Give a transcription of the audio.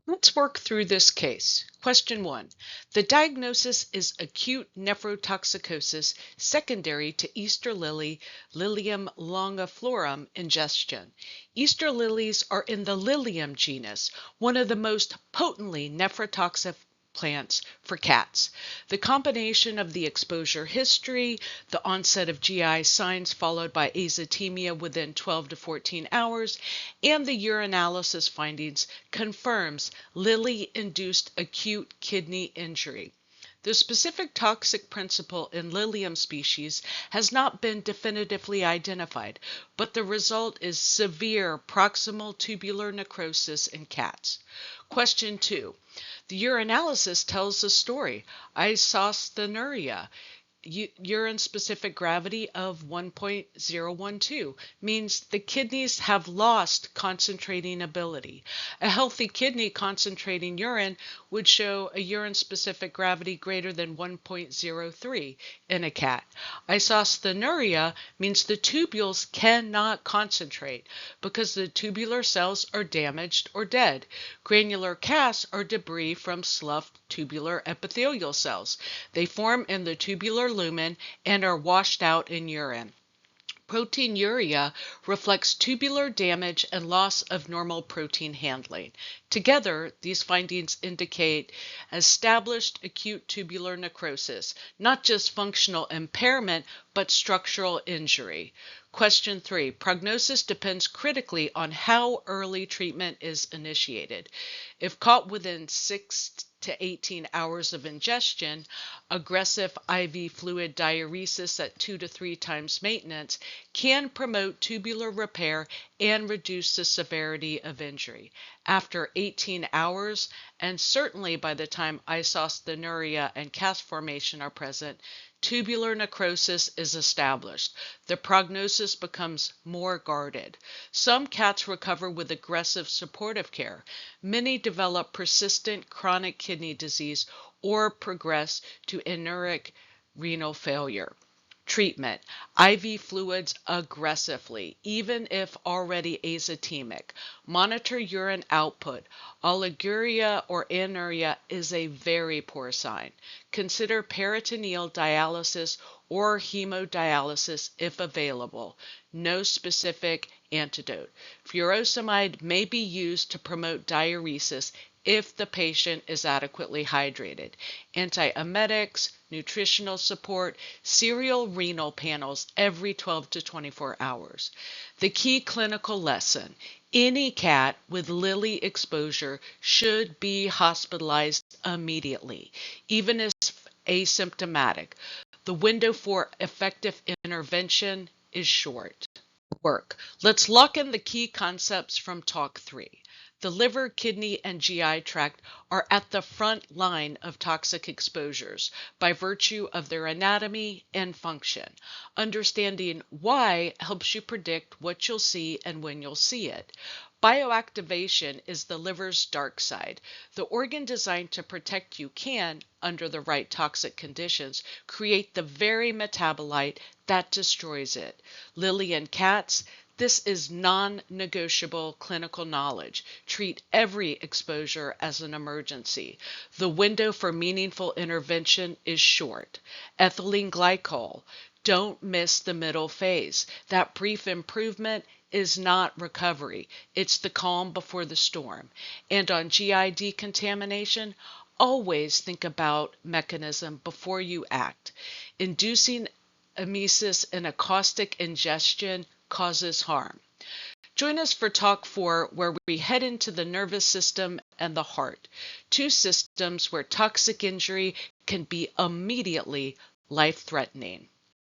Let's work through this case. Question 1. The diagnosis is acute nephrotoxicosis secondary to Easter lily Lilium longiflorum ingestion. Easter lilies are in the Lilium genus, one of the most potently nephrotoxic plants for cats. The combination of the exposure history, the onset of GI signs followed by azotemia within 12 to 14 hours, and the urinalysis findings confirms lily-induced acute kidney injury. The specific toxic principle in Lilium species has not been definitively identified, but the result is severe proximal tubular necrosis in cats. Question 2. The urinalysis tells the story. Isosthenuria, urine-specific gravity of 1.012 means the kidneys have lost concentrating ability. A healthy kidney concentrating urine would show a urine-specific gravity greater than 1.03 in a cat. Isosthenuria means the tubules cannot concentrate because the tubular cells are damaged or dead. Granular casts are debris from sloughed tubular epithelial cells. They form in the tubular lumen and are washed out in urine. Proteinuria reflects tubular damage and loss of normal protein handling. Together, these findings indicate established acute tubular necrosis, not just functional impairment, but structural injury. Question 3. Prognosis depends critically on how early treatment is initiated. If caught within 6 to 18 hours of ingestion, aggressive IV fluid diuresis at 2 to 3 times maintenance can promote tubular repair and reduce the severity of injury. After 18 hours, and certainly by the time isosthenuria and cast formation are present, tubular necrosis is established. The prognosis becomes more guarded. Some cats recover with aggressive supportive care. Many develop persistent chronic kidney disease or progress to anuric renal failure. Treatment: IV fluids aggressively, even if already azotemic. Monitor urine output. Oliguria or anuria is a very poor sign. Consider peritoneal dialysis or hemodialysis if available. No specific antidote. Furosemide may be used to promote diuresis if the patient is adequately hydrated. Antiemetics, nutritional support, serial renal panels every 12 to 24 hours. The key clinical lesson: any cat with lily exposure should be hospitalized immediately, even if asymptomatic. The window for effective intervention is short. Work. Let's lock in the key concepts from Talk 3. The liver, kidney, and GI tract are at the front line of toxic exposures by virtue of their anatomy and function. Understanding why helps you predict what you'll see and when you'll see it. Bioactivation is the liver's dark side. The organ designed to protect you can, under the right toxic conditions, create the very metabolite that destroys it. Lily in cats: this is non-negotiable clinical knowledge. Treat every exposure as an emergency. The window for meaningful intervention is short. Ethylene glycol: don't miss the middle phase. That brief improvement is not recovery. It's the calm before the storm. And on GI decontamination, always think about mechanism before you act. Inducing emesis in a caustic ingestion causes harm. Join us for Talk 4, where we head into the nervous system and the heart, two systems where toxic injury can be immediately life-threatening.